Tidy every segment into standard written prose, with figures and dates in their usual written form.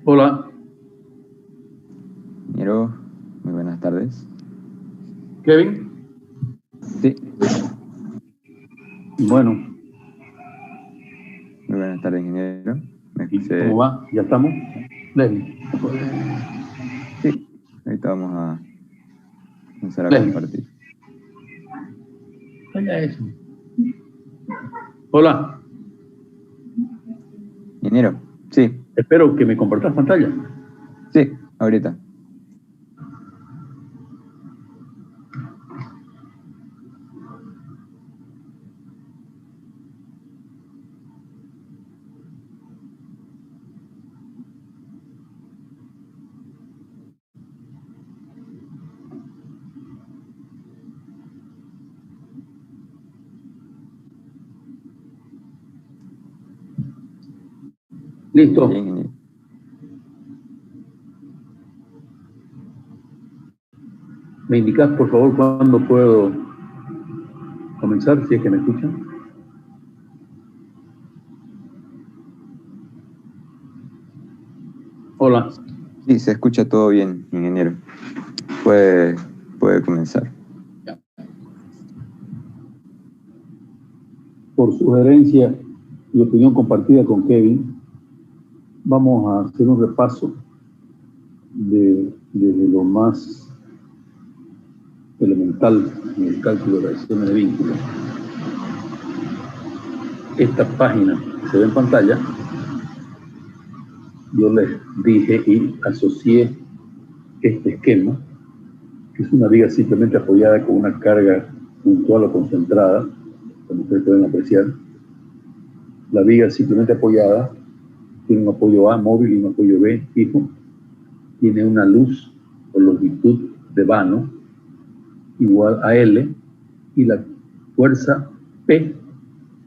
Hola. Ingeniero, muy buenas tardes. ¿Kevin? Sí. Bueno. Muy buenas tardes, ingeniero. ¿Cómo va? ¿Ya estamos? Leslie. Sí, ahorita vamos a comenzar a Leslie. compartir. Vaya eso. Hola. Ingeniero, sí. Espero que me compartas pantalla. Sí, ahorita. Listo. Bien, ingeniero. ¿Me indicas, por favor, cuándo puedo comenzar, si es que me escuchan? Hola. Sí, se escucha todo bien, ingeniero. Puede comenzar. Ya. Por sugerencia y opinión compartida con Kevin, vamos a hacer un repaso desde lo más elemental en el cálculo de reacciones de vínculo. Esta página que se ve en pantalla, yo les dije y asocié este esquema, que es una viga simplemente apoyada con una carga puntual o concentrada, como ustedes pueden apreciar. La viga simplemente apoyada tiene un apoyo A móvil y un apoyo B fijo, tiene una luz o longitud de vano igual a L, y la fuerza P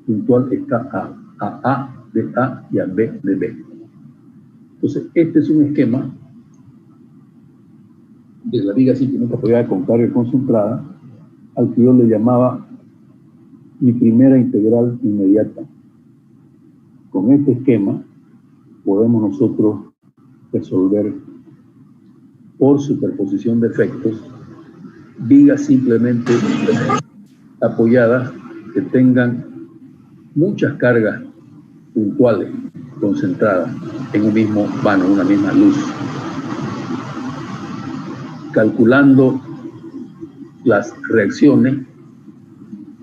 puntual está a de A y a B de B. Entonces, este es un esquema de la viga simplemente apoyada con carga concentrada, al que yo le llamaba mi primera integral inmediata. Con este esquema podemos nosotros resolver por superposición de efectos vigas simplemente apoyadas que tengan muchas cargas puntuales concentradas en un mismo vano, una misma luz. Calculando las reacciones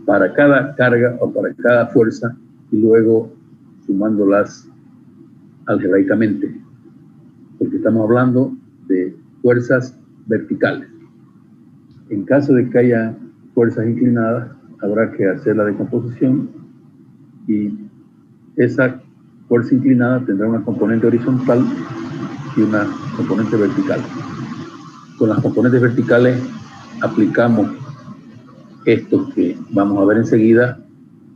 para cada carga o para cada fuerza y luego sumándolas algebraicamente, porque estamos hablando de fuerzas verticales. En caso de que haya fuerzas inclinadas, habrá que hacer la decomposición y esa fuerza inclinada tendrá una componente horizontal y una componente vertical. Con las componentes verticales aplicamos esto que vamos a ver enseguida,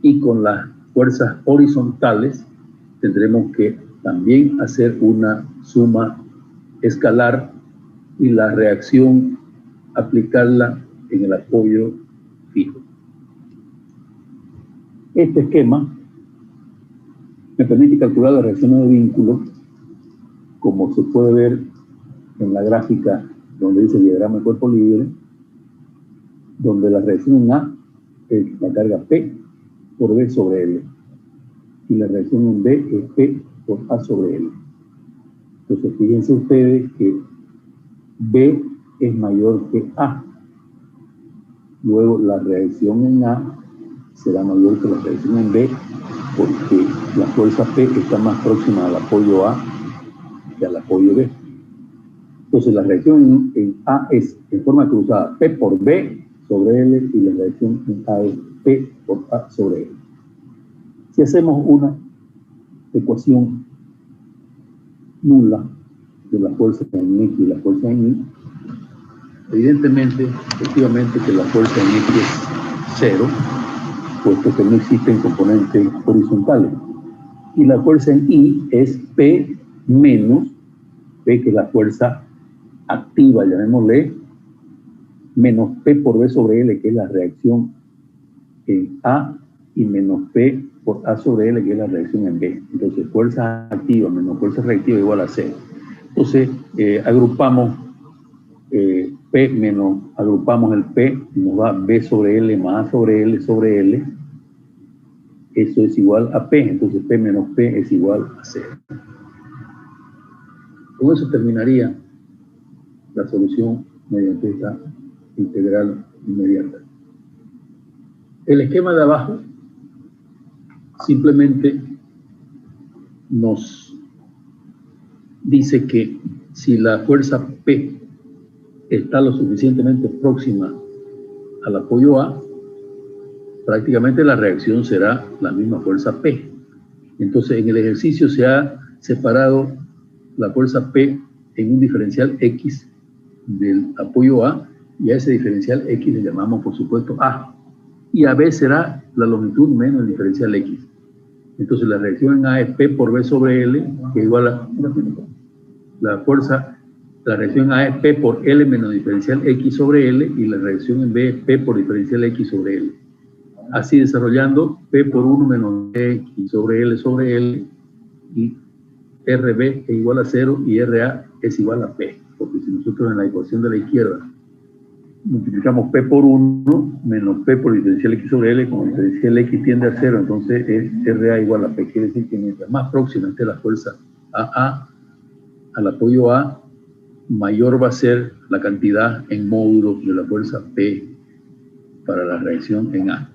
y con las fuerzas horizontales tendremos que también hacer una suma escalar y la reacción aplicarla en el apoyo fijo. Este esquema me permite calcular las reacciones de vínculo, como se puede ver en la gráfica donde dice diagrama de cuerpo libre, donde la reacción en A es la carga P por B sobre L, y la reacción en B es P por A sobre L. Entonces, fíjense ustedes que B es mayor que A. Luego, la reacción en A será mayor que la reacción en B, porque la fuerza P está más próxima al apoyo A que al apoyo B. Entonces, la reacción en A es en forma cruzada P por B sobre L, y la reacción en A es P por A sobre L. Si hacemos una ecuación nula de la fuerza en X y la fuerza en Y, evidentemente, efectivamente que la fuerza en X es 0, puesto que no existen componentes horizontales. Y la fuerza en Y es P menos P, que es la fuerza activa, llamémosle, menos P por B sobre L, que es la reacción en A, y menos P por A sobre L, que es la reacción en B. Entonces, fuerza activa menos fuerza reactiva igual a 0. Entonces, agrupamos P menos, agrupamos el P, y nos da B sobre L más A sobre L sobre L. Eso es igual a P, entonces P menos P es igual a 0. Con eso terminaría la solución mediante esta integral inmediata. El esquema de abajo simplemente nos dice que si la fuerza P está lo suficientemente próxima al apoyo A, prácticamente la reacción será la misma fuerza P. Entonces, en el ejercicio se ha separado la fuerza P en un diferencial X del apoyo A, y a ese diferencial X le llamamos, por supuesto, A. Y a B será la longitud menos el diferencial X. Entonces, la reacción en A es P por B sobre L, que es igual a la fuerza, la reacción A es P por L menos diferencial X sobre L, y la reacción en B es P por diferencial X sobre L. Así desarrollando, P por 1 menos X sobre L, y RB es igual a 0 y RA es igual a P, porque si nosotros en la ecuación de la izquierda multiplicamos P por 1 menos P por diferencial X sobre L, como diferencial X tiende a 0, entonces es RA igual a P. Quiere decir que mientras más próxima esté la fuerza AA al apoyo A, mayor va a ser la cantidad en módulo de la fuerza P para la reacción en A.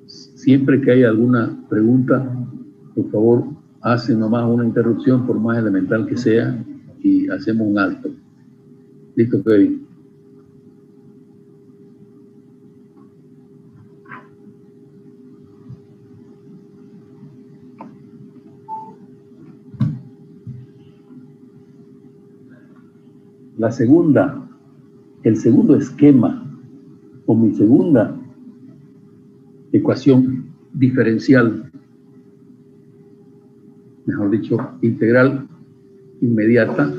Siempre que haya alguna pregunta, por favor, hace nomás una interrupción, por más elemental que sea, y hacemos un alto. ¿Listo, Kevin? El segundo esquema, o mi segunda ecuación diferencial, mejor dicho, integral inmediata,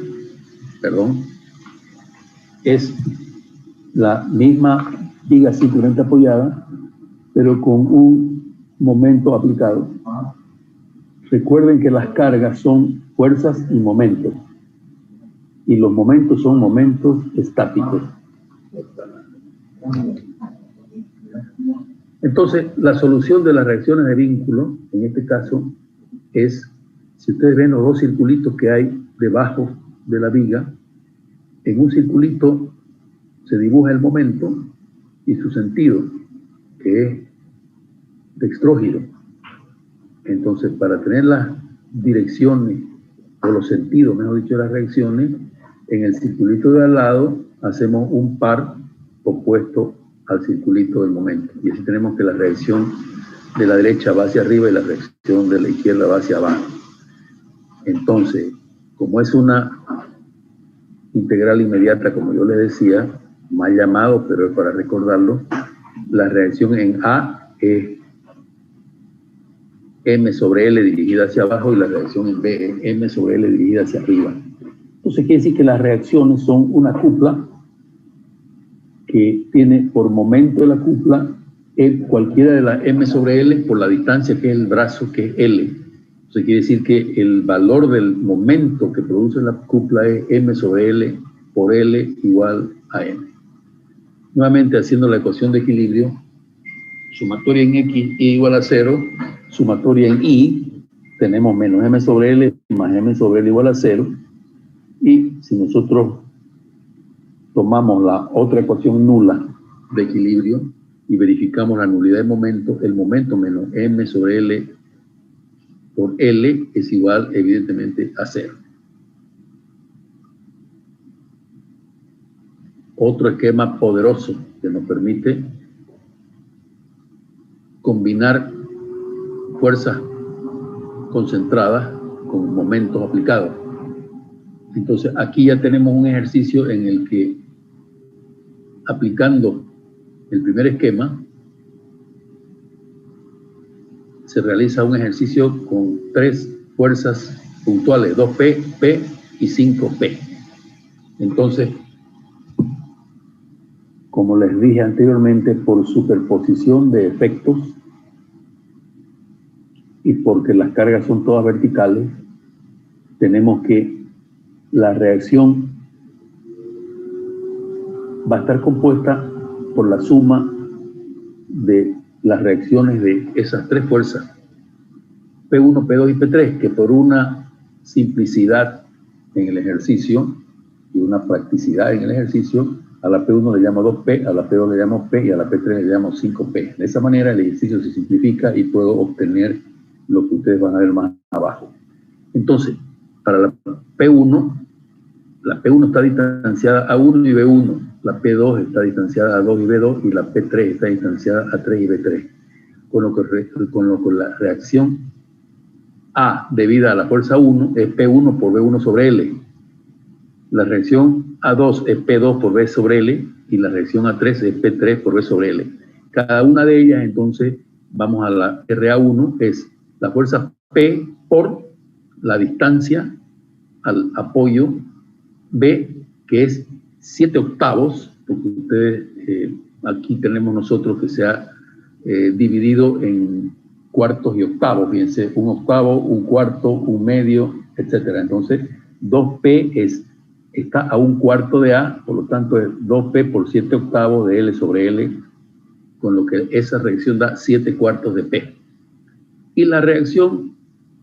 es la misma viga simplemente apoyada, pero con un momento aplicado. Recuerden que las cargas son fuerzas y momentos, y los momentos son momentos estáticos. Entonces, la solución de las reacciones de vínculo, en este caso, es, si ustedes ven los dos circulitos que hay debajo de la viga, en un circulito se dibuja el momento y su sentido, que es dextrógiro. Entonces, para tener las direcciones, o los sentidos, mejor dicho, las reacciones, en el circulito de al lado hacemos un par opuesto al circulito del momento. Y así tenemos que la reacción de la derecha va hacia arriba y la reacción de la izquierda va hacia abajo. Entonces, como es una integral inmediata, como yo les decía, mal llamado, pero es para recordarlo, la reacción en A es M sobre L dirigida hacia abajo, y la reacción en B es M sobre L dirigida hacia arriba. Entonces quiere decir que las reacciones son una cupla que tiene por momento de la cupla cualquiera de la M sobre L por la distancia que es el brazo, que es L. Entonces quiere decir que el valor del momento que produce la cupla es M sobre L por L igual a M. Nuevamente, haciendo la ecuación de equilibrio, sumatoria en X igual a 0, sumatoria en Y, tenemos menos M sobre L más M sobre L igual a 0, y si nosotros tomamos la otra ecuación nula de equilibrio y verificamos la nulidad de momento, el momento menos M sobre L por L es igual, evidentemente, a 0. Otro esquema poderoso que nos permite combinar fuerzas concentradas con momentos aplicados. Entonces, aquí ya tenemos un ejercicio en el que, aplicando el primer esquema, se realiza un ejercicio con 3 fuerzas puntuales, 2P, P y 5P. Entonces, como les dije anteriormente, por superposición de efectos y porque las cargas son todas verticales, tenemos que la reacción va a estar compuesta por la suma de las reacciones de esas 3 fuerzas, P1, P2 y P3, que por una simplicidad en el ejercicio y una practicidad en el ejercicio, a la P1 le llamo 2P, a la P2 le llamo P y a la P3 le llamo 5P. De esa manera el ejercicio se simplifica y puedo obtener lo que ustedes van a ver más abajo. Entonces, para la P1 está distanciada a 1 y B1, la P2 está distanciada a 2 y B2 y la P3 está distanciada a 3 y B3. Con lo que la reacción A debida a la fuerza 1 es P1 por B1 sobre L. La reacción A2 es P2 por B sobre L y la reacción A3 es P3 por B sobre L. Cada una de ellas, entonces, vamos a la RA1, es la fuerza P por la distancia al apoyo B, que es 7/8, porque ustedes, aquí tenemos nosotros que se ha dividido en cuartos y octavos, fíjense, 1/8, 1/4, 1/2, etcétera. Entonces, 2P está a 1/4 de A, por lo tanto es 2P por 7/8 de L sobre L, con lo que esa reacción da 7/4 de P. Y la reacción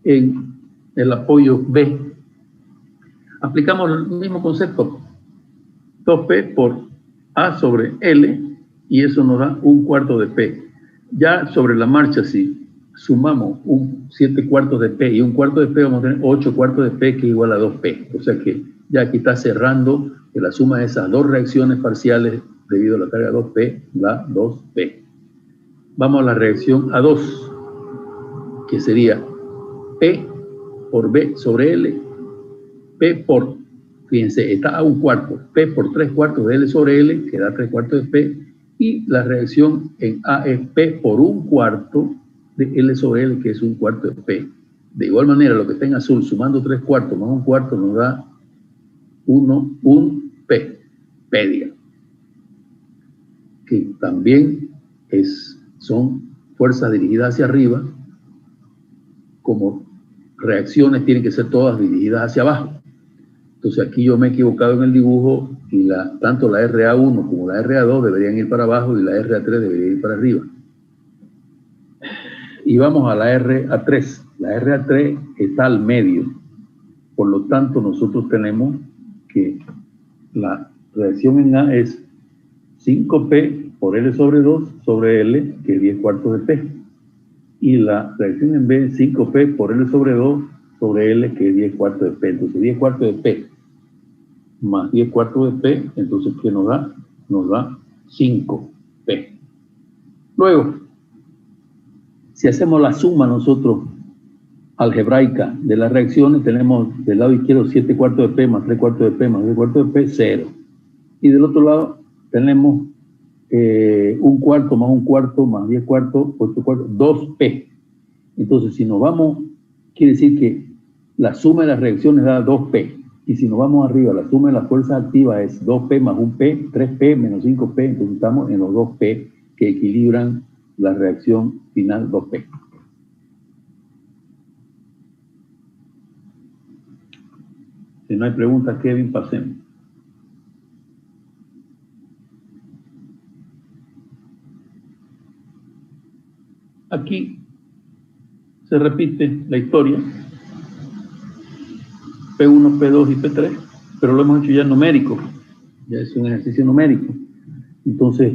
en el apoyo B, aplicamos el mismo concepto, 2P por A sobre L, y eso nos da 1/4 de P. Ya sobre la marcha, si sumamos un 7/4 de P y 1/4 de P, vamos a tener 8/4 de P, que es igual a 2P. O sea que ya aquí está cerrando que la suma de esas 2 reacciones parciales debido a la carga 2P da 2P. Vamos a la reacción A2, que sería P por B sobre L, P por, fíjense, está a 1/4, P por 3/4 de L sobre L, que da 3/4 de P, y la reacción en A es P por 1/4 de L sobre L, que es 1/4 de P. De igual manera, lo que está en azul, sumando 3/4 más 1/4, nos da 1 P, P, que también son fuerzas dirigidas hacia arriba. Como reacciones tienen que ser todas dirigidas hacia abajo. Entonces aquí yo me he equivocado en el dibujo y tanto la RA1 como la RA2 deberían ir para abajo y la RA3 debería ir para arriba. Y vamos a la RA3. La RA3 está al medio. Por lo tanto, nosotros tenemos que la reacción en A es 5P por L sobre 2 sobre L, que es 10/4 de P. Y la reacción en B es 5P por L sobre 2 sobre L, que es 10/4 de P. Entonces, 10/4 de P más 10/4 de P, entonces, ¿qué nos da? Nos da 5P. Luego, si hacemos la suma nosotros algebraica de las reacciones, tenemos del lado izquierdo 7/4 de P más 3/4 de P más 10/4 de P, 0. Y del otro lado tenemos 1/4 más 1/4 más 10/4, 8/4, 2P. Entonces, si nos vamos, quiere decir que la suma de las reacciones da 2P. Y si nos vamos arriba, la suma de las fuerzas activas es 2P más 1P, 3P menos 5P. Entonces estamos en los 2P que equilibran la reacción final 2P. Si no hay preguntas, Kevin, pasemos. Aquí se repite la historia, P1, P2 y P3, pero lo hemos hecho ya numérico, ya es un ejercicio numérico. Entonces,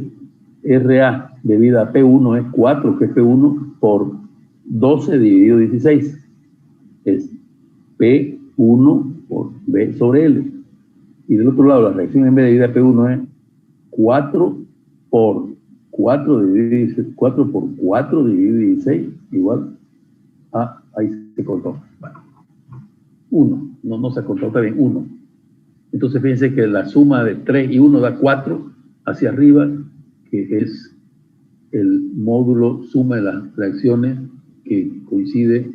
RA debida a P1 es 4, que es P1 por 12 dividido 16. Es P1 por B sobre L. Y del otro lado, la reacción en B debida a P1 es 4 por 4 dividido 16, 4 por 4 dividido 16, igual a, ahí se cortó. Bueno, 1, no se cortó, está bien, 1. Entonces fíjense que la suma de 3 y 1 da 4 hacia arriba, que es el módulo suma de las reacciones que coincide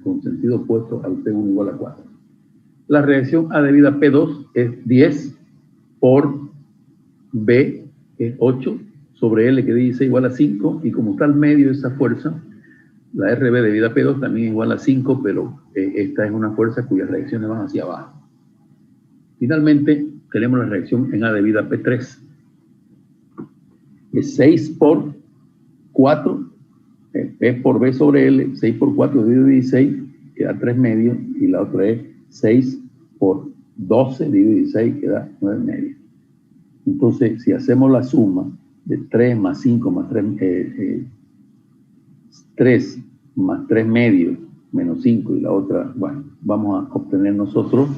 con sentido opuesto al P1 igual a 4. La reacción A debida a P2 es 10 por B, que es 8, sobre L, que dice igual a 5, y como está al medio de esa fuerza, la RB debida a P2 también es igual a 5, pero esta es una fuerza cuyas reacciones van hacia abajo. Finalmente, tenemos la reacción en A debida a P3. Es 6 por 4, P por B sobre L, 6 por 4 dividido 16, queda 3 medios, y la otra es 6 por 12 dividido 16, queda 9 medios. Entonces, si hacemos la suma de 3 más 5 más 3 más 3 medios menos 5 y la otra, bueno, vamos a obtener nosotros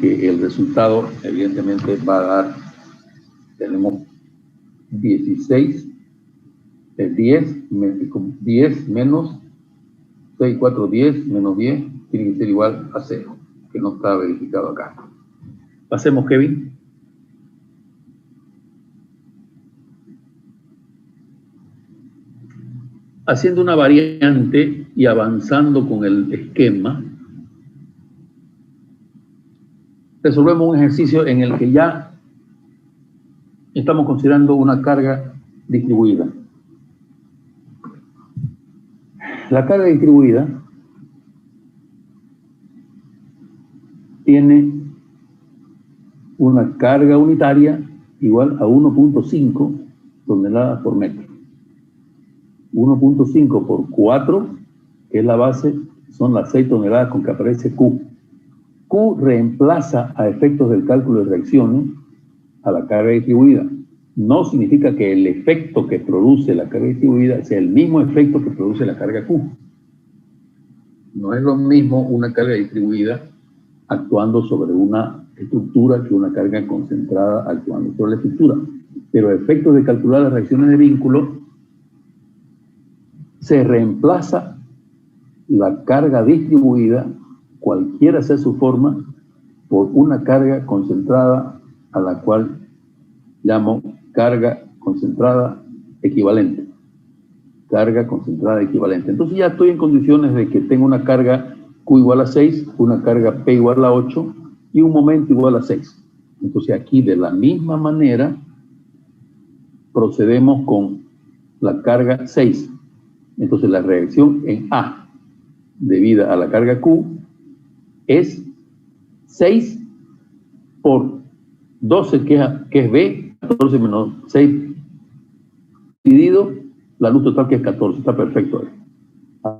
que el resultado evidentemente va a dar, tenemos 16, 10 menos 6, 4, 10 menos 10, tiene que ser igual a 0, que no está verificado acá. Pasemos, Kevin. Haciendo una variante y avanzando con el esquema, resolvemos un ejercicio en el que ya estamos considerando una carga distribuida. La carga distribuida tiene una carga unitaria igual a 1.5 toneladas por metro. 1.5 por 4, que es la base, son las 6 toneladas con que aparece Q. Q reemplaza a efectos del cálculo de reacciones a la carga distribuida. No significa que el efecto que produce la carga distribuida sea el mismo efecto que produce la carga Q. No es lo mismo una carga distribuida actuando sobre una estructura que una carga concentrada actuando sobre la estructura. Pero a efectos de calcular las reacciones de vínculo, se reemplaza la carga distribuida, cualquiera sea su forma, por una carga concentrada a la cual llamo carga concentrada equivalente. Carga concentrada equivalente. Entonces ya estoy en condiciones de que tengo una carga Q igual a 6, una carga P igual a 8 y un momento igual a 6. Entonces aquí de la misma manera procedemos con la carga 6. Entonces la reacción en A debida a la carga Q es 6 por 12, que es B, 14 menos 6 dividido la luz total, que es 14, está perfecto.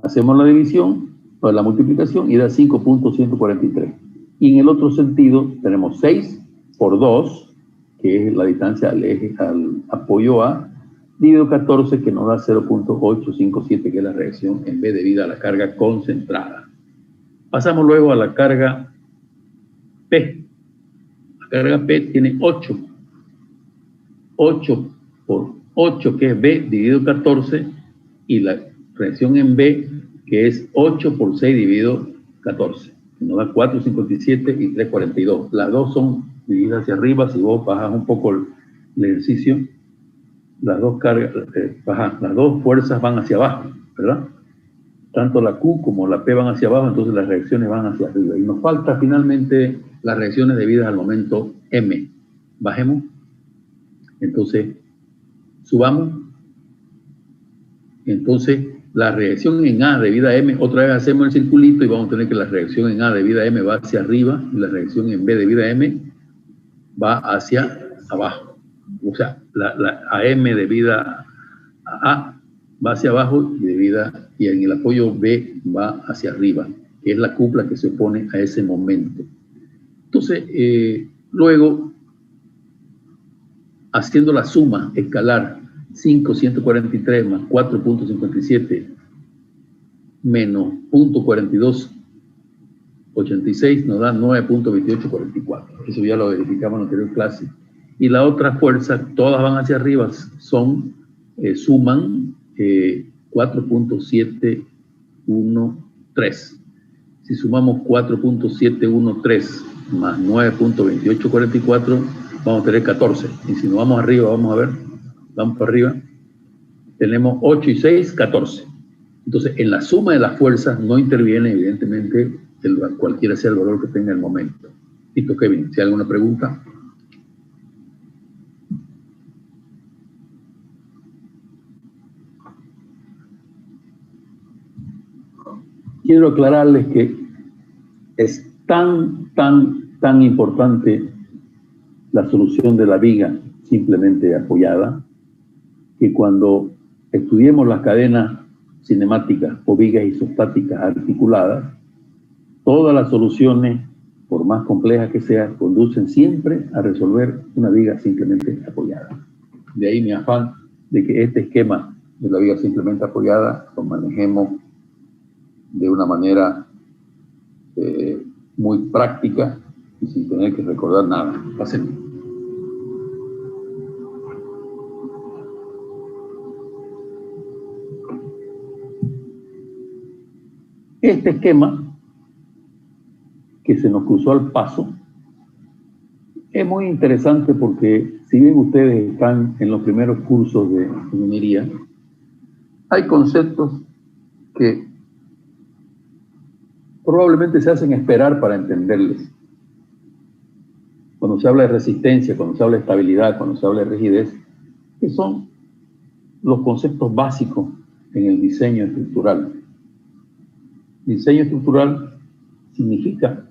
Hacemos la división, o la multiplicación, y da 5.143. Y en el otro sentido tenemos 6 por 2, que es la distancia al eje, al apoyo A, dividido 14, que nos da 0.857, que es la reacción en B debida a la carga concentrada. Pasamos luego a la carga P. La carga P tiene 8. 8 por 8, que es B, dividido 14, y la reacción en B, que es 8 por 6 dividido 14, que nos da 4.57 y 3.42. Las dos son divididas hacia arriba. Si vos bajas un poco el ejercicio, las dos cargas, las dos fuerzas van hacia abajo, ¿verdad? Tanto la Q como la P van hacia abajo, entonces las reacciones van hacia arriba. Y nos falta finalmente las reacciones debidas al momento M. Bajemos. Entonces, subamos. Entonces, la reacción en A debida a M, otra vez hacemos el circulito y vamos a tener que la reacción en A debida a M va hacia arriba y la reacción en B debida a M va hacia abajo. O sea, la AM debida a A va hacia abajo y en el apoyo B va hacia arriba, que es la cupla que se opone a ese momento. Entonces, luego, haciendo la suma escalar, 5.143 más 4.57 menos 0.4286 nos da 9.2844. Eso ya lo verificamos en la anterior clase. Y la otra fuerza, todas van hacia arriba, suman 4.713. Si sumamos 4.713 más 9.2844, vamos a tener 14. Y si nos vamos arriba, vamos a ver, vamos para arriba, tenemos 8 y 6, 14. Entonces, en la suma de las fuerzas no interviene, evidentemente, cualquiera sea el valor que tenga el momento. Listo, Kevin, si hay alguna pregunta. Quiero aclararles que es tan importante la solución de la viga simplemente apoyada, que cuando estudiemos las cadenas cinemáticas o vigas isostáticas articuladas, todas las soluciones, por más complejas que sean, conducen siempre a resolver una viga simplemente apoyada. De ahí mi afán de que este esquema de la viga simplemente apoyada lo manejemos de una manera muy práctica y sin tener que recordar nada. Pasen. Este esquema que se nos cruzó al paso es muy interesante porque si bien ustedes están en los primeros cursos de ingeniería, hay conceptos que probablemente se hacen esperar para entenderles. Cuando se habla de resistencia, cuando se habla de estabilidad, cuando se habla de rigidez, que son los conceptos básicos en el diseño estructural. Diseño estructural significa,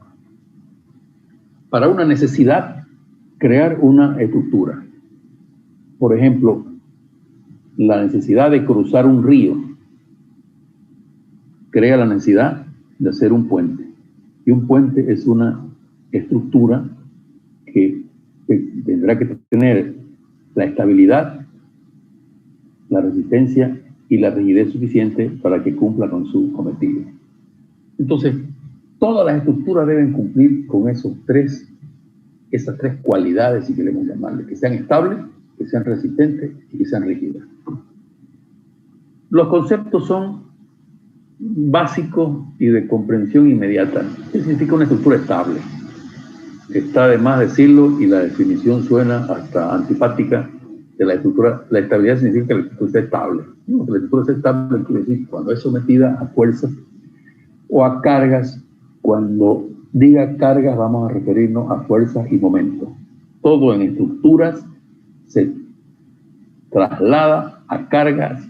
para una necesidad, crear una estructura. Por ejemplo, la necesidad de cruzar un río crea la necesidad de hacer un puente. Y un puente es una estructura que tendrá que tener la estabilidad, la resistencia y la rigidez suficiente para que cumpla con su cometido. Entonces, todas las estructuras deben cumplir con esas tres cualidades, si queremos llamarle, que sean estables, que sean resistentes y que sean rígidas. Los conceptos son básicos y de comprensión inmediata. ¿Qué significa una estructura estable? Está de más decirlo y la definición suena hasta antipática de la estructura. La estabilidad significa que la estructura sea estable. No, que la estructura sea estable quiere decir cuando es sometida a fuerzas o a cargas. Cuando diga cargas vamos a referirnos a fuerzas y momentos. Todo en estructuras se traslada a cargas.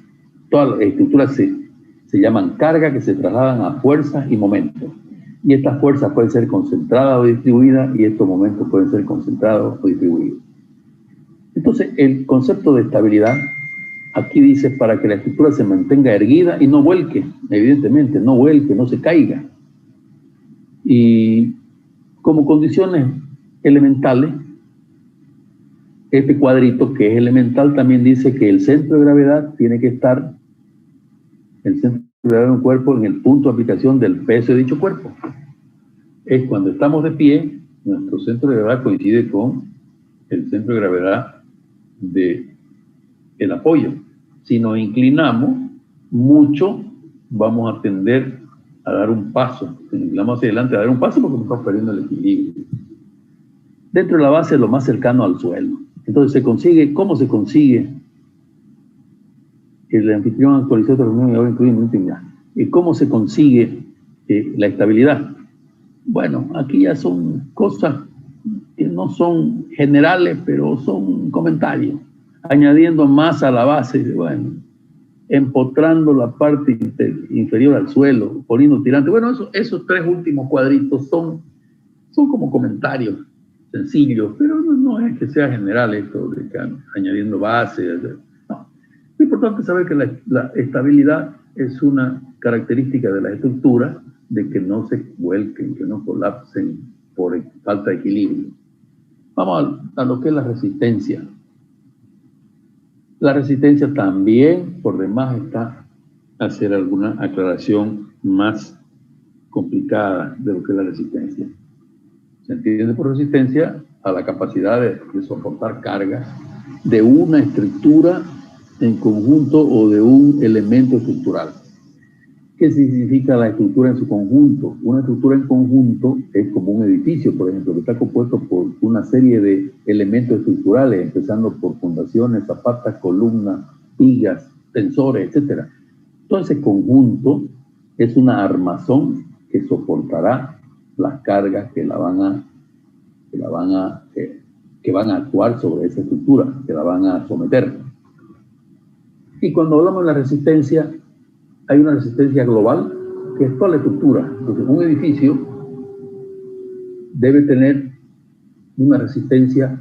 Todas las estructuras se llaman cargas que se trasladan a fuerzas y momentos. Y estas fuerzas pueden ser concentradas o distribuidas y estos momentos pueden ser concentrados o distribuidos. Entonces, el concepto de estabilidad aquí dice para que la estructura se mantenga erguida y no vuelque, evidentemente, no vuelque, no se caiga. Y como condiciones elementales, este cuadrito que es elemental también dice que el centro de gravedad tiene que estar, el centro de gravedad de un cuerpo en el punto de aplicación del peso de dicho cuerpo. Es cuando estamos de pie, nuestro centro de gravedad coincide con el centro de gravedad del apoyo. Si nos inclinamos mucho, vamos a tender a dar un paso. Si nos inclinamos hacia adelante, a dar un paso porque nos estamos perdiendo el equilibrio. Dentro de la base es lo más cercano al suelo. Entonces se consigue, ¿cómo se consigue? El anfitrión actualizó esta reunión y ahora incluye en intimidad. ¿Y cómo se consigue la estabilidad? Bueno, aquí ya son cosas que no son generales, pero son comentarios. Añadiendo más a la base, bueno, empotrando la parte inferior al suelo, poniendo tirante. Bueno, esos tres últimos cuadritos son como comentarios sencillos, pero no es que sea general esto de que añadiendo bases. No. Es importante saber que la estabilidad es una característica de la estructura, de que no se vuelquen, que no colapsen por falta de equilibrio. Vamos a lo que es la resistencia. La resistencia también, por demás, está a hacer alguna aclaración más complicada de lo que es la resistencia. Se entiende por resistencia a la capacidad de soportar cargas de una estructura en conjunto o de un elemento estructural. ¿Qué significa la estructura en su conjunto? Una estructura en conjunto es como un edificio, por ejemplo, que está compuesto por una serie de elementos estructurales, empezando por fundaciones, zapatas, columnas, vigas, tensores, etc. Todo ese conjunto es una armazón que soportará las cargas que van a actuar sobre esa estructura, que la van a someter. Y cuando hablamos de la resistencia, hay una resistencia global que es toda la estructura. Entonces, un edificio debe tener una resistencia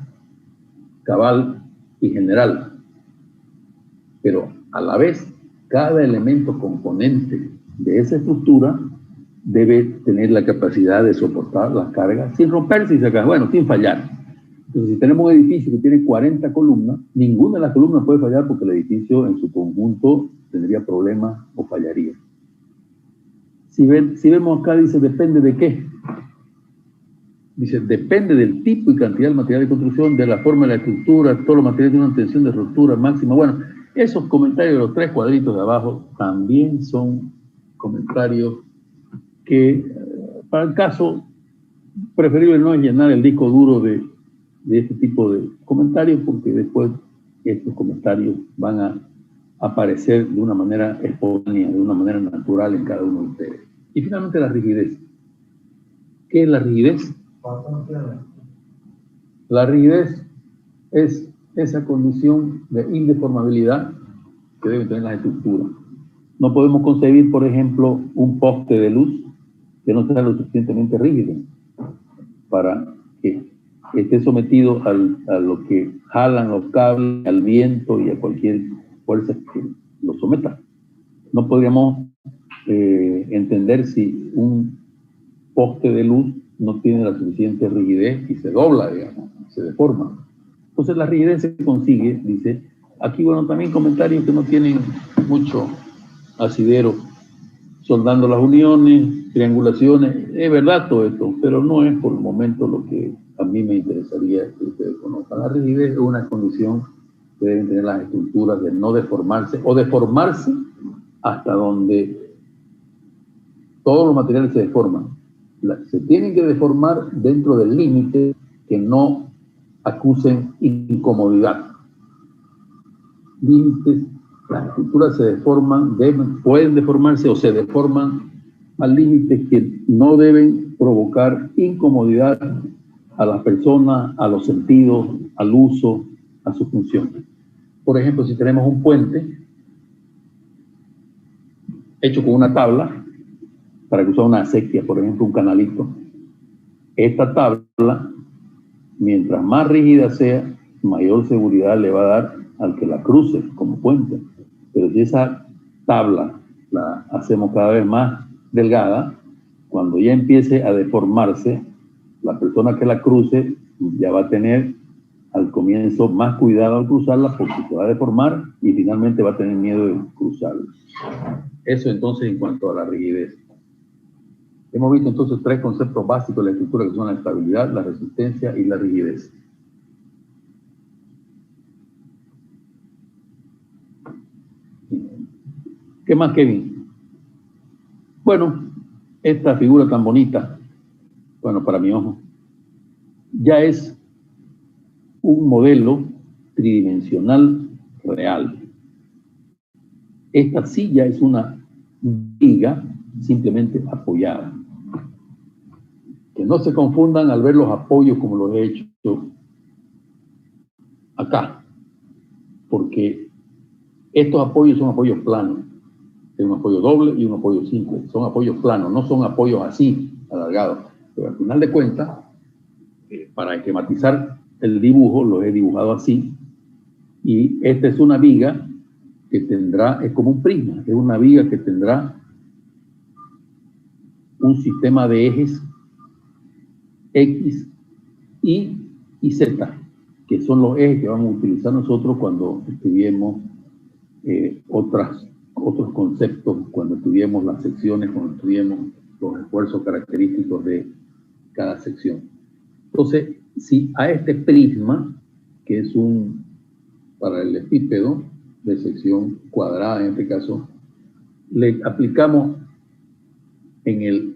cabal y general, pero a la vez cada elemento componente de esa estructura debe tener la capacidad de soportar las cargas sin romperse y sacar, bueno, sin fallar. Entonces, si tenemos un edificio que tiene 40 columnas, ninguna de las columnas puede fallar porque el edificio en su conjunto tendría problemas o fallaría. Si vemos acá, dice, depende de qué. Dice, depende del tipo y cantidad del material de construcción, de la forma de la estructura, todos los materiales tienen una tensión de ruptura máxima. Bueno, esos comentarios de los 3 cuadritos de abajo también son comentarios que, para el caso, preferible no es llenar el disco duro de este tipo de comentarios, porque después estos comentarios van a aparecer de una manera espontánea, de una manera natural en cada uno de ustedes. Y finalmente la rigidez. ¿Qué es la rigidez? La rigidez es esa condición de indeformabilidad que deben tener las estructuras. No podemos concebir, por ejemplo, un poste de luz que no sea lo suficientemente rígido para que esté sometido a lo que jalan los cables, al viento y a cualquier fuerza que lo someta. No podríamos entender si un poste de luz no tiene la suficiente rigidez y se dobla, digamos, se deforma. Entonces la rigidez se consigue, dice, aquí bueno, también comentarios que no tienen mucho asidero, soldando las uniones, triangulaciones, es verdad todo esto, pero no es por el momento lo que a mí me interesaría que ustedes conozcan. La rigidez es una condición que deben tener las estructuras de no deformarse o deformarse hasta donde todos los materiales se deforman. Se tienen que deformar dentro del límite que no acusen incomodidad. Límites, las estructuras se deforman, pueden deformarse o se deforman al límite que no deben provocar incomodidad a las personas, a los sentidos, al uso, a su función. Por ejemplo, si tenemos un puente hecho con una tabla, para que usar una acequia, por ejemplo, un canalito, esta tabla, mientras más rígida sea, mayor seguridad le va a dar al que la cruce como puente. Pero si esa tabla la hacemos cada vez más delgada, cuando ya empiece a deformarse, la persona que la cruce ya va a tener al comienzo más cuidado al cruzarla porque se va a deformar y finalmente va a tener miedo de cruzarla. Eso entonces en cuanto a la rigidez. Hemos visto entonces 3 conceptos básicos de la estructura que son la estabilidad, la resistencia y la rigidez. ¿Qué más, Kevin? Bueno, esta figura tan bonita, bueno, para mi ojo, ya es un modelo tridimensional real. Esta silla es una viga simplemente apoyada. Que no se confundan al ver los apoyos como los he hecho acá, porque estos apoyos son apoyos planos. Es un apoyo doble y un apoyo simple. Son apoyos planos, no son apoyos así, alargados. Pero al final de cuentas, para esquematizar el dibujo, lo he dibujado así. Y esta es una viga que tendrá, es como un prisma, es una viga que tendrá un sistema de ejes X, Y y Z, que son los ejes que vamos a utilizar nosotros cuando estudiemos otros conceptos, cuando estudiemos las secciones, cuando estudiemos los esfuerzos característicos de cada sección. Entonces, si a este prisma, que es un paralelepípedo de sección cuadrada en este caso, le aplicamos en el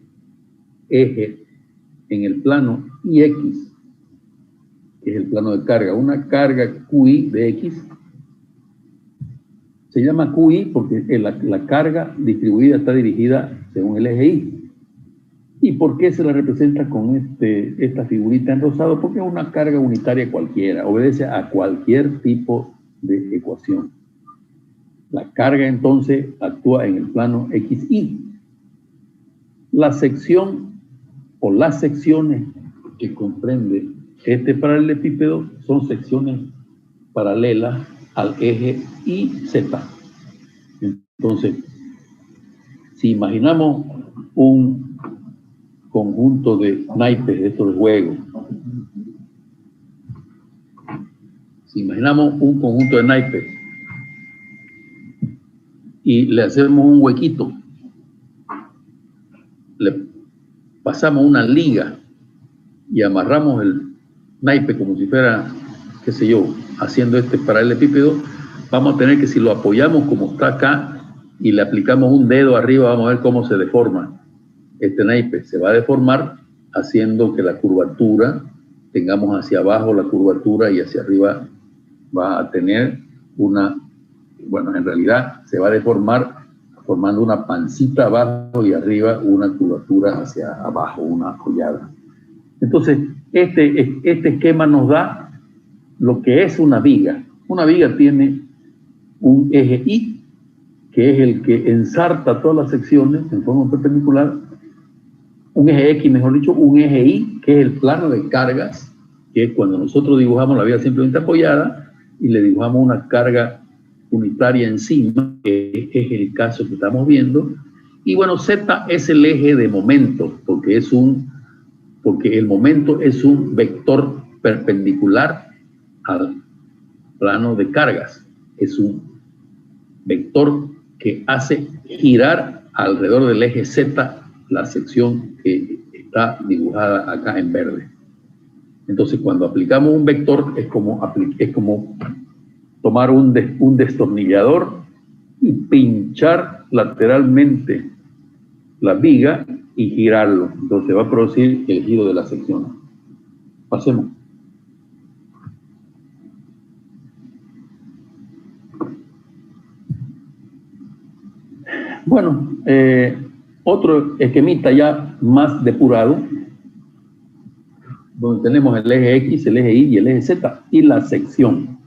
eje, en el plano IX, que es el plano de carga, una carga QI de X. Se llama QI porque la carga distribuida está dirigida según el eje Y. ¿Y por qué se la representa con esta figurita en rosado? Porque es una carga unitaria cualquiera, obedece a cualquier tipo de ecuación. La carga entonces actúa en el plano XY. La sección o las secciones que comprende este paralelepípedo son secciones paralelas al eje YZ. Entonces, si imaginamos un conjunto de naipes de estos juegos, si imaginamos un conjunto de naipes y le hacemos un huequito, le pasamos una liga y amarramos el naipe como si fuera, qué sé yo, haciendo este paralelepípedo, vamos a tener que, si lo apoyamos como está acá y le aplicamos un dedo arriba, vamos a ver cómo se deforma. Este naipe se va a deformar haciendo que la curvatura, tengamos hacia abajo la curvatura y hacia arriba va a tener una, bueno, en realidad se va a deformar formando una pancita abajo y arriba una curvatura hacia abajo, una apoyada. Entonces, este esquema nos da lo que es una viga. Una viga tiene un eje Y, que es el que ensarta todas las secciones en forma perpendicular, un eje X, mejor dicho, un eje Y, que es el plano de cargas, que es cuando nosotros dibujamos la viga simplemente apoyada y le dibujamos una carga unitaria encima, que es el caso que estamos viendo. Y bueno, Z es el eje de momento, porque el momento es un vector perpendicular al plano de cargas. Es un vector que hace girar alrededor del eje Z la sección que está dibujada acá en verde. Entonces, cuando aplicamos un vector, es como tomar un destornillador y pinchar lateralmente la viga y girarlo. Entonces va a producir el giro de la sección. Pasemos. Bueno, otro esquemita ya más depurado, donde tenemos el eje X, el eje Y y el eje Z, y la sección.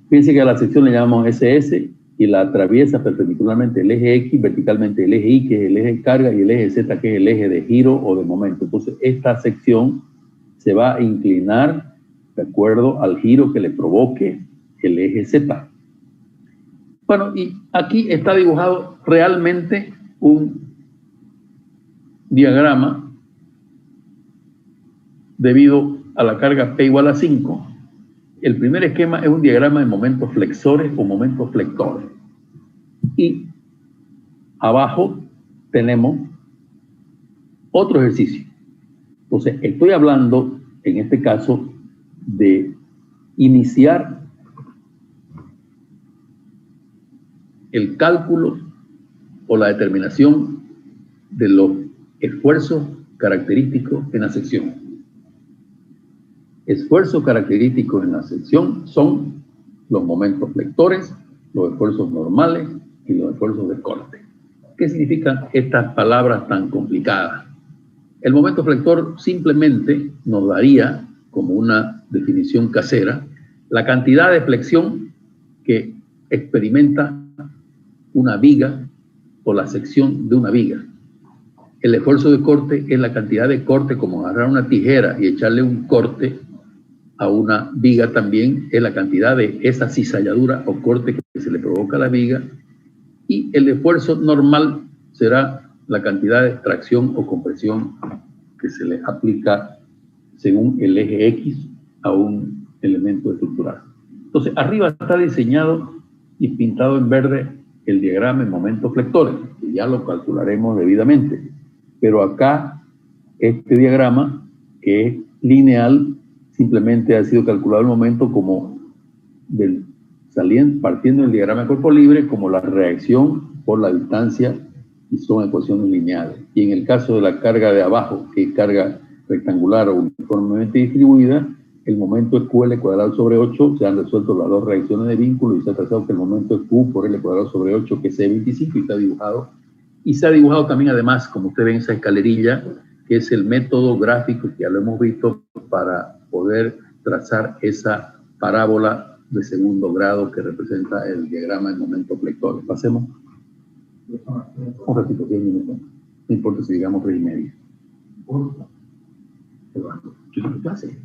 Fíjense que a la sección le llamamos SS y la atraviesa perpendicularmente el eje X, verticalmente el eje Y, que es el eje de carga, y el eje Z, que es el eje de giro o de momento. Entonces, esta sección se va a inclinar de acuerdo al giro que le provoque el eje Z. Bueno, y aquí está dibujado realmente un diagrama debido a la carga P igual a 5. El primer esquema es un diagrama de momentos flexores o momentos flectores. Y abajo tenemos otro ejercicio. Entonces, estoy hablando, en este caso, de iniciar el cálculo o la determinación de los esfuerzos característicos en la sección. Esfuerzos característicos en la sección son los momentos flectores, los esfuerzos normales y los esfuerzos de corte. ¿Qué significan estas palabras tan complicadas? El momento flector simplemente nos daría, como una definición casera, la cantidad de flexión que experimenta una viga o la sección de una viga. El esfuerzo de corte es la cantidad de corte, como agarrar una tijera y echarle un corte a una viga, también es la cantidad de esa cizalladura o corte que se le provoca a la viga. Y el esfuerzo normal será la cantidad de tracción o compresión que se le aplica según el eje X a un elemento estructural. Entonces, arriba está diseñado y pintado en verde el diagrama en momentos flectores, que ya lo calcularemos debidamente. Pero acá, este diagrama, que es lineal, simplemente ha sido calculado el momento como partiendo del diagrama de cuerpo libre, como la reacción por la distancia y son ecuaciones lineales. Y en el caso de la carga de abajo, que es carga rectangular o uniformemente distribuida, el momento es QL cuadrado sobre 8, se han resuelto las dos reacciones de vínculo y se ha trazado que el momento es Q por L cuadrado sobre 8, que es C25, y está dibujado. Y se ha dibujado también, además, como usted ve en esa escalerilla, que es el método gráfico que ya lo hemos visto para poder trazar esa parábola de segundo grado que representa el diagrama del momento flector. Pasemos. Un ratito, 10 minutos. No importa si digamos 3:30. ¿Qué clase?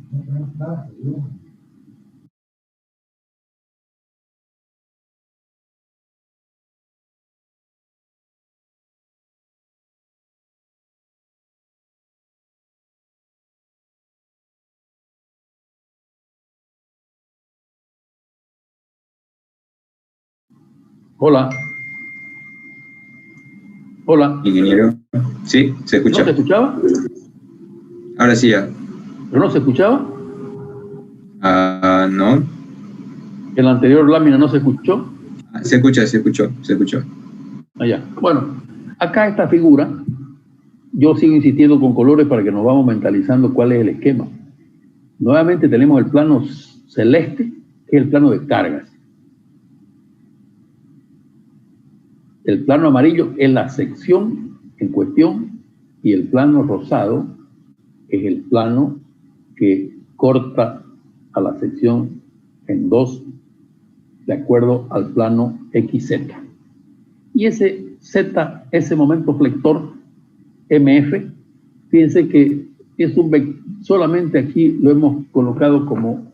Hola. Hola. Ingeniero. Sí, se escucha. ¿No se escuchaba? Ahora sí ya. ¿Pero no se escuchaba? No. ¿En la anterior lámina no se escuchó? Se escucha, se escuchó. Allá. Bueno, acá esta figura, yo sigo insistiendo con colores para que nos vamos mentalizando cuál es el esquema. Nuevamente tenemos el plano celeste, que es el plano de cargas. El plano amarillo es la sección en cuestión y el plano rosado es el plano que corta a la sección en dos de acuerdo al plano XZ. Y ese Z, ese momento flector MF, fíjense que es solamente aquí lo hemos colocado como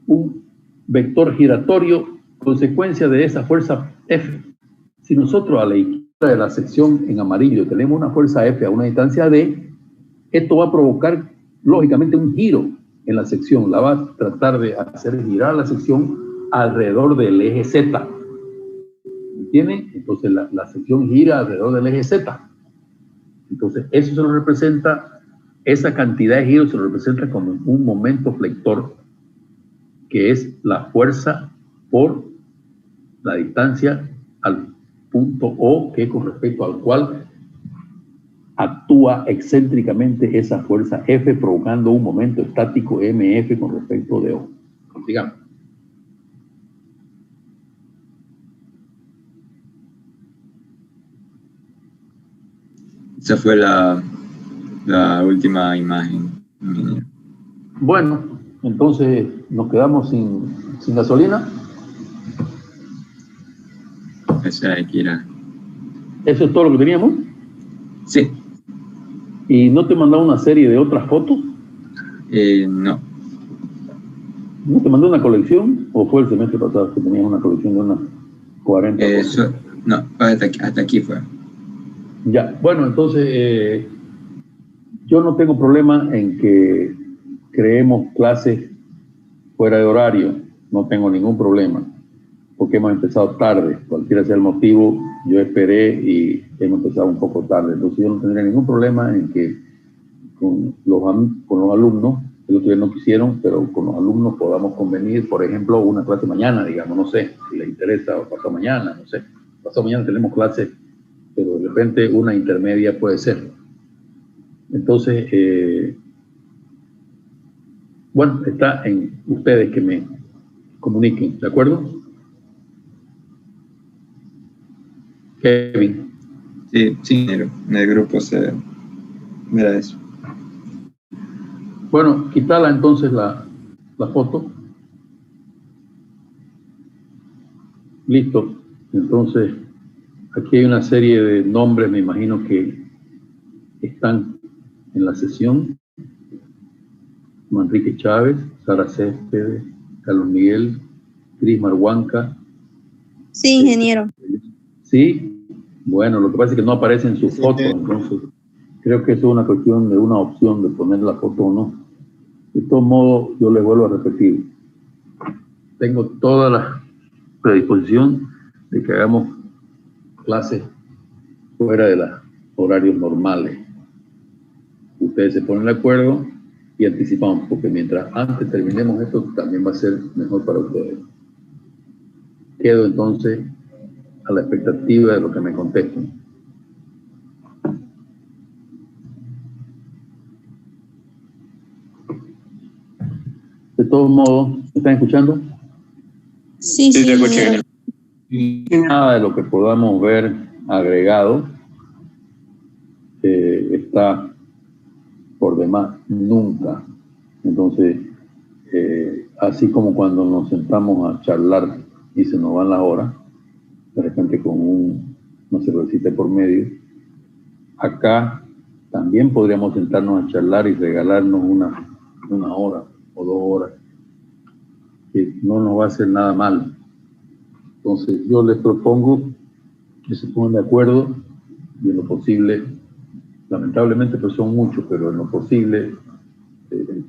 un vector giratorio consecuencia de esa fuerza F. Si nosotros a la izquierda de la sección en amarillo tenemos una fuerza F a una distancia D, esto va a provocar lógicamente un giro en la sección, la va a tratar de hacer girar la sección alrededor del eje Z. ¿Entienden? Entonces la sección gira alrededor del eje Z. Entonces eso se lo representa, esa cantidad de giros se lo representa como un momento flector, que es la fuerza por la distancia al punto O, que es con respecto al cual actúa excéntricamente esa fuerza F, provocando un momento estático MF con respecto de O. Sigamos. Esa fue la última imagen. Bueno, entonces nos quedamos sin gasolina. Esa hay que ir a... ¿Eso es todo lo que teníamos? Sí. ¿Y no te mandó una serie de otras fotos? No. ¿No te mandó una colección? ¿O fue el semestre pasado que tenías una colección de unas 40 fotos? No, hasta aquí fue. Ya, bueno, entonces yo no tengo problema en que creemos clases fuera de horario, no tengo ningún problema, porque hemos empezado tarde, cualquiera sea el motivo, yo esperé y hemos empezado un poco tarde, entonces yo no tendría ningún problema en que con los alumnos, el otro día no quisieron, pero con los alumnos podamos convenir, por ejemplo, una clase mañana, digamos, no sé, si les interesa, o pasado mañana, no sé, pasado mañana tenemos clase, pero de repente una intermedia puede ser. Entonces, bueno, está en ustedes que me comuniquen, ¿de acuerdo? Kevin. Sí, en el grupo se verá eso. Bueno, quítala entonces la foto. Listo. Entonces, aquí hay una serie de nombres, me imagino que están en la sesión. Manrique Chávez, Sara Céspedes, Carlos Miguel, Cris Marhuanca. Sí, ingeniero. Sí, bueno, lo que pasa es que no aparece en su foto, entonces creo que eso es una cuestión de una opción de poner la foto o no. De todos modos, yo les vuelvo a repetir, tengo toda la predisposición de que hagamos clases fuera de los horarios normales. Ustedes se ponen de acuerdo y anticipamos, porque mientras antes terminemos esto, también va a ser mejor para ustedes. Quedo entonces a la expectativa de lo que me contesten. De todos modos, ¿me están escuchando? Sí, Sí, te escuché, ingeniero. ingeniero. Nada de lo que podamos ver agregado está por demás, nunca. Entonces, así como cuando nos sentamos a charlar y se nos van las horas, de repente con una cervecita por medio, acá también podríamos sentarnos a charlar y regalarnos una hora o 2 horas, que no nos va a hacer nada mal. Entonces, yo les propongo que se pongan de acuerdo y en lo posible, lamentablemente pues son muchos, pero en lo posible,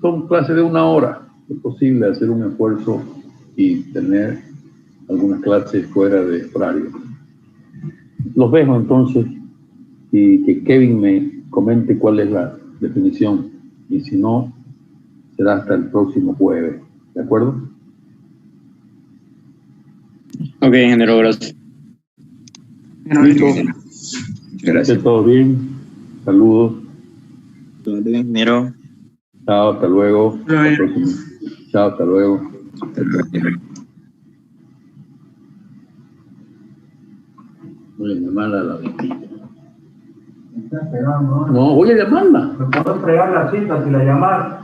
son clases de 1 hora, es posible hacer un esfuerzo y tener algunas clases fuera de horario. Los dejo entonces y que Kevin me comente cuál es la definición y si no, será hasta el próximo jueves, ¿de acuerdo? Ok, ingeniero, gracias. Listo. Gracias. ¿Todo bien? Saludos. Todo bien, ingeniero. Chao, hasta luego. Todo bien. Hasta el próximo. Chao, hasta luego. Hasta luego. Voy a llamarla a la vecina. No, voy a llamarla. Me puedo entregar la cita si la llamar.